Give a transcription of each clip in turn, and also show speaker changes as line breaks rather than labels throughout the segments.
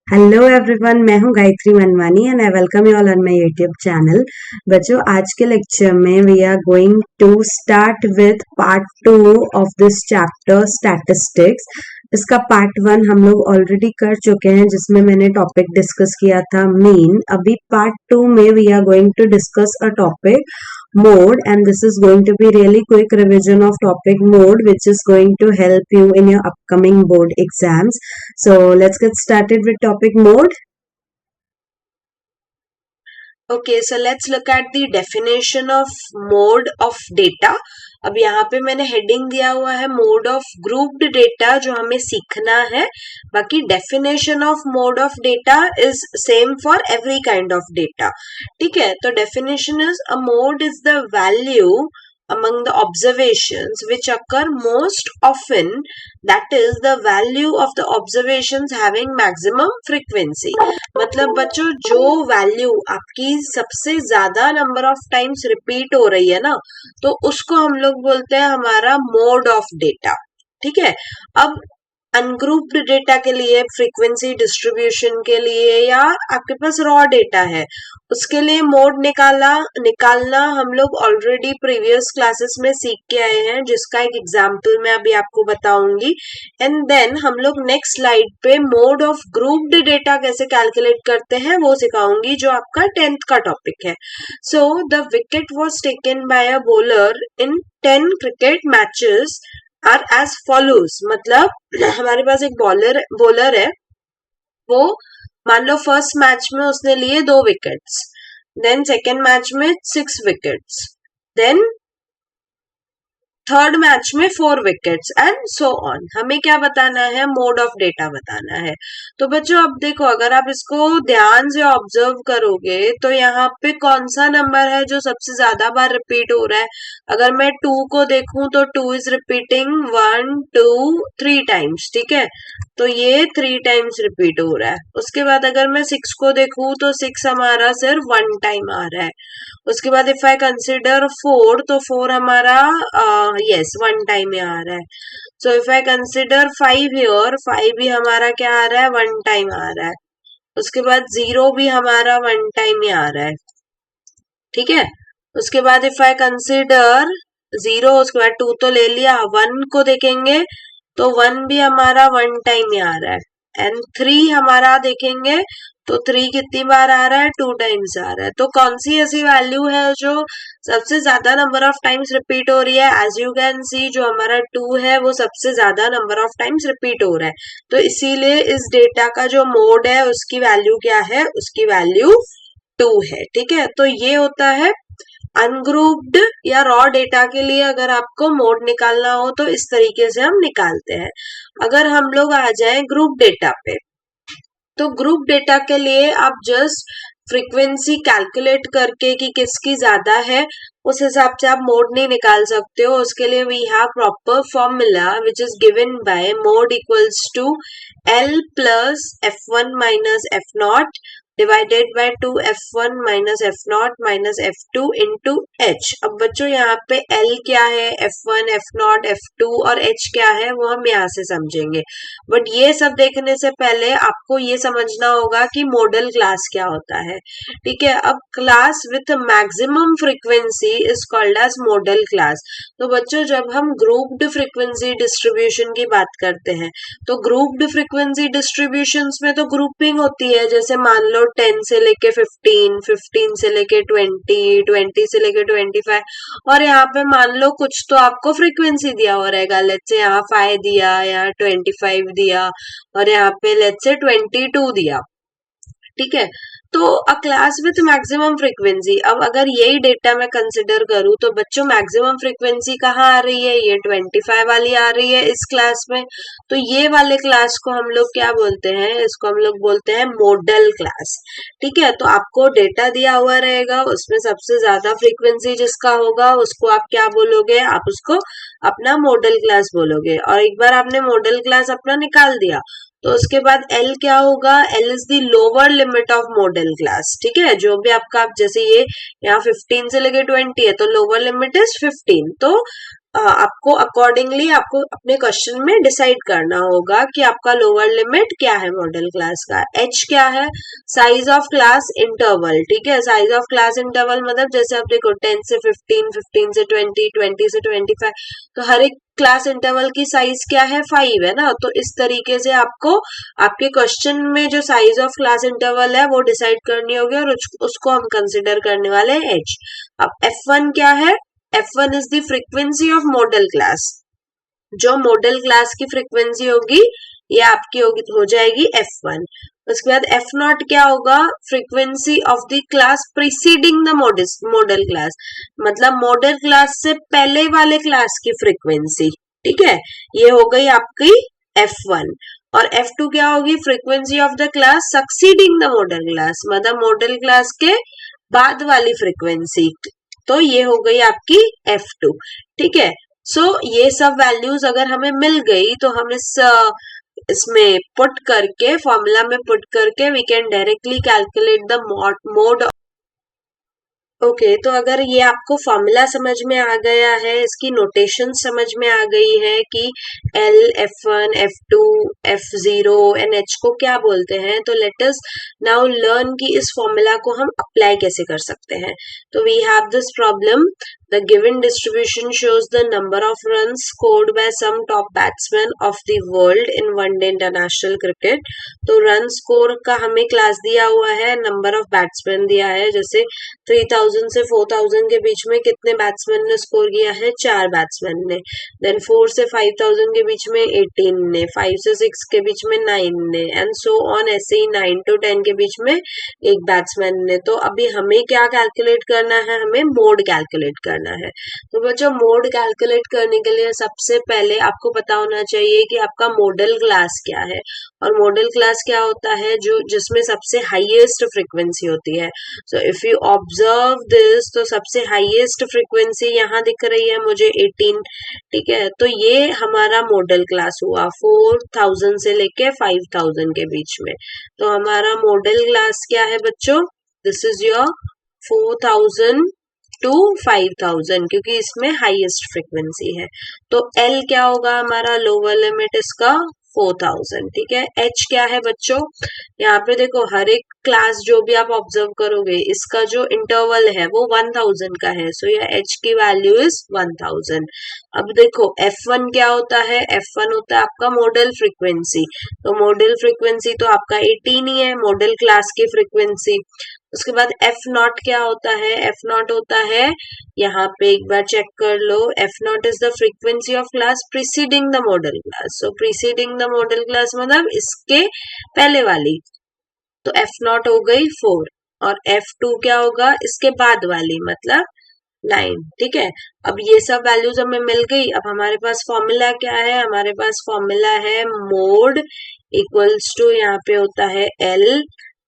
Hello everyone, मैं हूं Gayatri Manwani and I welcome you all on my YouTube channel. बच्चों, आज के लेक्चर में we are going to start with part 2 of this chapter statistics. इसका part 1 हम लोग ऑलरेडी कर चुके हैं, जिसमें मैंने टॉपिक डिस्कस किया था मीन। अभी पार्ट 2 में we are going to discuss a topic mode, and this is going to be really quick revision of topic mode, which is going to help you in your upcoming board exams. So let's get started with topic mode.
Okay, so let's look at the definition of mode of data. अब यहाँ पे मैंने heading दिया हुआ है mode of grouped data, जो हमें सीखना है। बाकी definition of mode of data is same for every kind of data. ठीक है, तो definition is a mode is the value among the observations which occur most often, that is the value of the observations having maximum frequency। मतलब बच्चों, जो value आपकी सबसे ज्यादा number of times repeat हो रही है ना, तो उसको हम लोग बोलते हैं हमारा मोड ऑफ डेटा। ठीक है, अब अनग्रुप्ड डेटा के लिए, फ्रीक्वेंसी डिस्ट्रीब्यूशन के लिए, या आपके पास रॉ डेटा है, उसके लिए मोड निकालना हम लोग ऑलरेडी प्रीवियस क्लासेस में सीख के आए हैं, जिसका एक एग्जाम्पल मैं अभी आपको बताऊंगी। एंड देन हम लोग नेक्स्ट स्लाइड पे मोड ऑफ ग्रुप्ड डेटा कैसे कैलकुलेट करते हैं वो सिखाऊंगी, जो आपका 10th का टॉपिक है। So the wicket was taken by a bowler in 10 cricket matches are as follows. मतलब हमारे पास एक बॉलर है, वो मान लो फर्स्ट मैच में उसने लिए 2 विकेट्स, देन सेकेंड मैच में 6 विकेट्स, देन थर्ड मैच में 4 विकेट्स एंड सो ऑन। हमें क्या बताना है? मोड ऑफ डेटा बताना है। तो बच्चों अब देखो, अगर आप इसको ध्यान से ऑब्जर्व करोगे तो यहाँ पे कौन सा नंबर है जो सबसे ज्यादा बार रिपीट हो रहा है? अगर मैं 2 को देखूं तो 2 इज रिपीटिंग 1 2 3 टाइम्स। ठीक है, तो ये 3 टाइम्स रिपीट हो रहा है। उसके बाद अगर मैं 6 को देखूं तो 6 हमारा सिर्फ 1 टाइम आ रहा है। उसके बाद इफ आई कंसिडर 4 तो 4 हमारा यस 1 टाइम में आ रहा है। So if I consider 5 here, 5 भी हमारा क्या आ रहा है? 1 टाइम आ रहा है। उसके बाद 0 भी हमारा 1 टाइम में आ रहा है। ठीक है, उसके बाद इफ आई कंसिडर 0, उसके बाद 2 तो ले लिया, 1 को देखेंगे तो 1 भी हमारा 1 टाइम में आ रहा है। एंड 3 हमारा देखेंगे तो 3 कितनी बार आ रहा है? 2 टाइम्स आ रहा है। तो कौन सी ऐसी वैल्यू है जो सबसे ज्यादा नंबर ऑफ टाइम्स रिपीट हो रही है? एज यू कैन सी, जो हमारा 2 है वो सबसे ज्यादा नंबर ऑफ टाइम्स रिपीट हो रहा है। तो इसीलिए इस डेटा का जो मोड है उसकी वैल्यू क्या है? उसकी वैल्यू 2 है। ठीक है, तो ये होता है अनग्रुप्ड या रॉ डेटा के लिए। अगर आपको मोड निकालना हो तो इस तरीके से हम निकालते हैं। अगर हम लोग आ जाएं ग्रुप डेटा पे, तो ग्रुप डेटा के लिए आप जस्ट फ्रीक्वेंसी कैलकुलेट करके कि किसकी ज्यादा है, उस हिसाब से आप मोड नहीं निकाल सकते हो। उसके लिए we have proper formula which is given by mode equals to L plus F1 minus F0 divided by 2 F1 minus F0 minus F2 into H। अब बच्चों यहाँ पे L क्या है, F1 F0 F2 और H क्या है वो हम यहाँ से समझेंगे। बट ये सब देखने से पहले आपको ये समझना होगा कि मॉडल क्लास क्या होता है। ठीक है, अब class with maximum frequency is called as modal class. तो बच्चों जब हम ग्रुप्ड फ्रीक्वेंसी डिस्ट्रीब्यूशन की बात करते हैं, तो ग्रुप्ड फ्रीक्वेंसी डिस्ट्रीब्यूशन में तो ग्रुपिंग होती है। जैसे मान लो 10 से लेके 15, 15 से लेके 20, 20 से लेके 25, और यहाँ पे मान लो कुछ तो आपको फ्रीक्वेंसी दिया हो रहेगा। लेट्स से यहाँ 5 दिया, यहाँ 25 दिया, और यहाँ पे लेट्स से 22 दिया। ठीक है, तो अ क्लास विथ मैक्सिमम फ्रीक्वेंसी। अब अगर यही डेटा मैं कंसिडर करूं तो बच्चों मैक्सिमम फ्रीक्वेंसी कहाँ आ रही है? ये 25 वाली आ रही है इस क्लास में। तो ये वाले क्लास को हम लोग क्या बोलते हैं? इसको हम लोग बोलते हैं मॉडल क्लास। ठीक है, तो आपको डेटा दिया हुआ रहेगा, उसमें सबसे ज्यादा फ्रीक्वेंसी जिसका होगा उसको आप क्या बोलोगे? आप उसको अपना मॉडल क्लास बोलोगे। और एक बार आपने मॉडल क्लास अपना निकाल दिया तो उसके बाद L क्या होगा? L is the lower limit of model class. ठीक है, जो भी आपका, जैसे ये यहाँ 15 से लेके 20 है तो लोअर लिमिट इज 15। तो आपको अकॉर्डिंगली आपको अपने क्वेश्चन में डिसाइड करना होगा कि आपका लोअर लिमिट क्या है मॉडल क्लास का। एच क्या है, साइज ऑफ क्लास इंटरवल, ठीक है। साइज ऑफ क्लास इंटरवल मतलब जैसे आप देखो 10 से 15, 15 से 20, 20 से 25, तो हर एक क्लास इंटरवल की साइज क्या है, 5 है ना। तो इस तरीके से आपको आपके क्वेश्चन में जो साइज ऑफ क्लास इंटरवल है वो डिसाइड करनी होगी, और उसको हम कंसिडर करने वाले हैं एच। अब F1 क्या है, F1 is the frequency of model class. जो मॉडल क्लास की फ्रीक्वेंसी होगी ये आपकी होगी हो जाएगी F1। उसके बाद F0 क्या होगा, frequency of the class preceding the model class, मतलब मॉडल क्लास से पहले वाले क्लास की फ्रीक्वेंसी, ठीक है। ये हो गई आपकी F1। और F2 क्या होगी, frequency of the class succeeding the model class, मतलब मॉडल क्लास के बाद वाली फ्रीक्वेंसी। तो ये हो गई आपकी F2, ठीक है। सो ये सब वैल्यूज अगर हमें मिल गई तो हम इसमें पुट करके, फॉर्मूला में पुट करके we can directly calculate the mode. Okay, तो अगर ये आपको फॉर्मूला समझ में आ गया है, इसकी नोटेशन समझ में आ गई है कि L, F1, F2, F0 and H को क्या बोलते हैं, तो लेट अस नाउ लर्न कि इस फॉर्मूला को हम अप्लाई कैसे कर सकते हैं। तो we have this problem, the given distribution shows the number of runs scored by some top batsmen of the world in one-day international cricket। तो रन स्कोर का हमें क्लास दिया हुआ है, नंबर ऑफ बैट्समैन दिया है, जैसे 3000 से 4000 के बीच में कितने बैट्समैन ने स्कोर किया है, 4 बैट्समैन ने। देन 4 से 5000 के बीच में 18 ने, 5 से 6 के बीच में 9 ने, एंड सो ऑन, ऐसे ही 9 to 10 के बीच में एक बैट्समैन ने। तो अभी हमें क्या कैलकुलेट करना है, हमें मोड कैलकुलेट करना है। तो बच्चों मोड कैलकुलेट करने के लिए सबसे पहले आपको पता होना चाहिए कि आपका मॉडल क्लास क्या है, और मॉडल क्लास क्या होता है, जो जिसमें सबसे हाईएस्ट फ्रीक्वेंसी होती है। So if you observe this, तो सबसे हाईएस्ट फ्रीक्वेंसी यहाँ दिख रही है मुझे 18, ठीक है। तो ये हमारा मॉडल क्लास हुआ 4000 से लेके 5000 के बीच में। तो हमारा मॉडल क्लास क्या है बच्चों, दिस इज योर 4000 to 5000, क्योंकि इसमें हाईएस्ट फ्रीक्वेंसी है। तो L क्या होगा हमारा, लोअर लिमिट इसका 4000, ठीक है। H क्या है बच्चों, यहाँ पे देखो हर एक क्लास जो भी आप ऑब्जर्व करोगे इसका जो इंटरवल है वो 1000 का है। सो ये H की वैल्यू इज 1000। अब देखो F1 क्या होता है, F1 होता है आपका मॉडल फ्रीक्वेंसी। तो मॉडल फ्रीक्वेंसी तो आपका 18 ही है, मॉडल क्लास की फ्रीक्वेंसी। उसके बाद F0 क्या होता है, F0 होता है, यहाँ पे एक बार चेक कर लो, F0 is the frequency of class preceding the model class. So preceding the model class मतलब इसके पहले वाली, तो F0 हो गई 4, और F2 क्या होगा, इसके बाद वाली मतलब 9, ठीक है। अब ये सब वैल्यूज हमें मिल गई। अब हमारे पास फॉर्मूला क्या है, हमारे पास फॉर्मूला है मोड इक्वल्स टू, यहाँ पे होता है L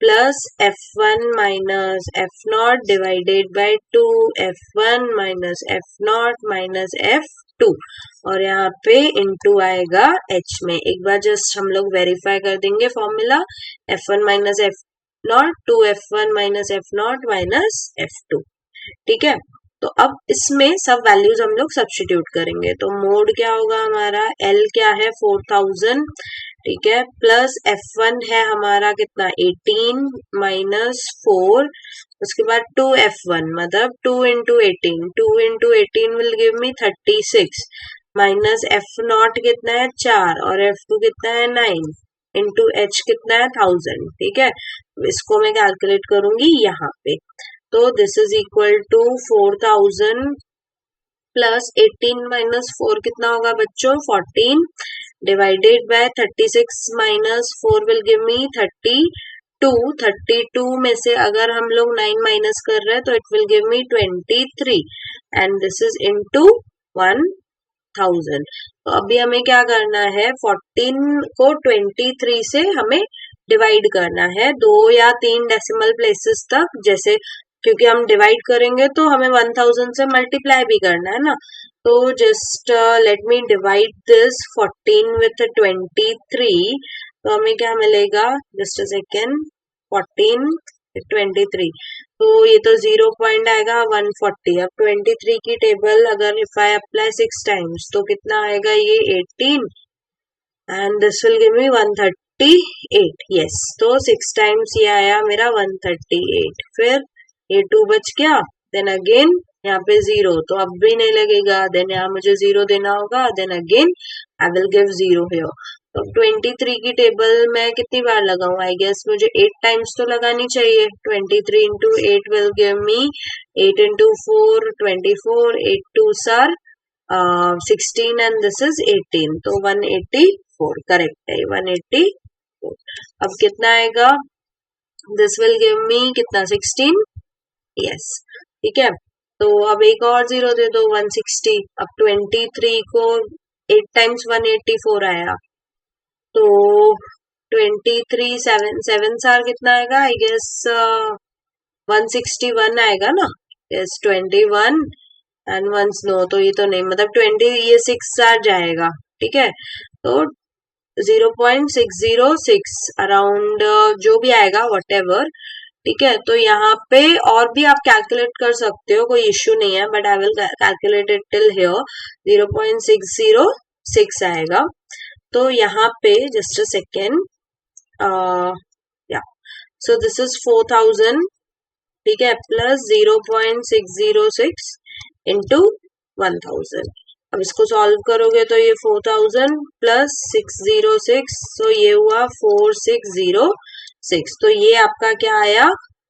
plus F1 minus F0 divided by 2 F1 minus F0 minus F2, और यहाँ पे इनटू आएगा H में। एक बार जस्ट हम लोग वेरीफाई कर देंगे formula, F1 minus F0 2F1 minus F0 minus F2, ठीक है। तो अब इसमें सब वैल्यूज हम लोग सब्स्टिट्यूट करेंगे। तो मोड क्या होगा हमारा, L क्या है 4000, ठीक है, प्लस F1 है हमारा कितना 18 माइनस 4, उसके बाद 2F1 मतलब 2 into 18, 2 into 18 will give me 36, minus F0 कितना है 4, और F2 कितना है 9, इंटू H कितना है 1000, ठीक है। इसको मैं कैलकुलेट करूंगी यहाँ पे। तो this is equal to 4000 plus 18 minus 4 कितना होगा बच्चों 14, divided by 36 minus 4 will give me 32, 32 में से अगर हम लोग 9 माइनस कर रहे हैं तो it will give me 23, and this is into 1000। तो अभी हमें क्या करना है, 14 को 23 से हमें डिवाइड करना है 2 या 3 डेसिमल प्लेसेस तक, जैसे क्योंकि हम डिवाइड करेंगे तो हमें 1000 से मल्टीप्लाई भी करना है ना। तो just let me divide this 14 with 23, तो हमें क्या मिलेगा, जस्ट अ सेकेंड, 14 23, तो ये तो 0 पॉइंट आएगा 140। अब 23 की टेबल अगर इफ आई अप्लाई 6 टाइम्स तो कितना आएगा ये 18 and this will give me 138। Yes, तो 6 टाइम्स ये आया मेरा 138। फिर ये 2 बच गया, देन अगेन यहाँ पे 0 तो अब भी नहीं लगेगा, देन यहाँ मुझे 0 देना होगा, then again I will give 0 here. तो 23 की टेबल मैं कितनी बार लगाऊं? आई गेस मुझे 8 टाइम्स तो लगानी चाहिए। 23 into 8 will give me 8 into 4 24, 8 2s are 16 and this is 18, तो 184 करेक्ट है, 184। अब कितना आएगा? दिस विल गिव मी कितना? 16। यस, ठीक है। तो अब एक और 0 दे दो, 160। अब 23 को 8 टाइम्स 184 आया, तो 23 7 सार कितना आएगा? आई गेस 161 आएगा ना। यस, 21 एंड 1 नो, तो ये तो नहीं, मतलब 20 ये 6 सार जाएगा, ठीक है। तो 0.606 अराउंड जो भी आएगा वट एवर, ठीक है। तो यहाँ पे और भी आप कैलकुलेट कर सकते हो, कोई इश्यू नहीं है, but I will calculate it till here. 0.606 आएगा। तो यहाँ पे जस्ट अ सेकेंड, या सो दिस इज 4000, ठीक है, प्लस 0.606 इंटू 1000। अब इसको सॉल्व करोगे तो ये 4000 प्लस 606, तो ये हुआ 4606। तो ये आपका क्या आया?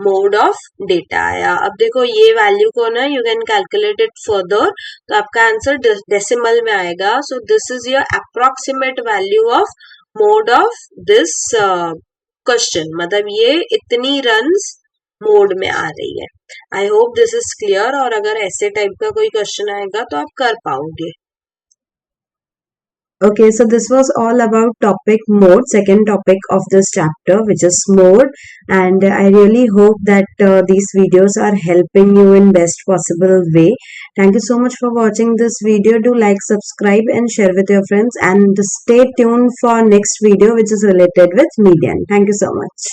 मोड ऑफ डेटा आया। अब देखो ये वैल्यू को ना you can calculate it further, तो आपका आंसर डेसिमल में आएगा। So this is your approximate value of mode of this question, मतलब ये इतनी रन्स मोड में आ रही है। I hope this is clear, और अगर ऐसे टाइप का कोई क्वेश्चन आएगा तो आप कर पाओगे।
Okay, so this was all about topic mode, second topic of this chapter, which is mode. And I really hope that these videos are helping you in best possible way. Thank you so much for watching this video. Do like, subscribe and share with your friends, and stay tuned for next video which is related with median. Thank you so much.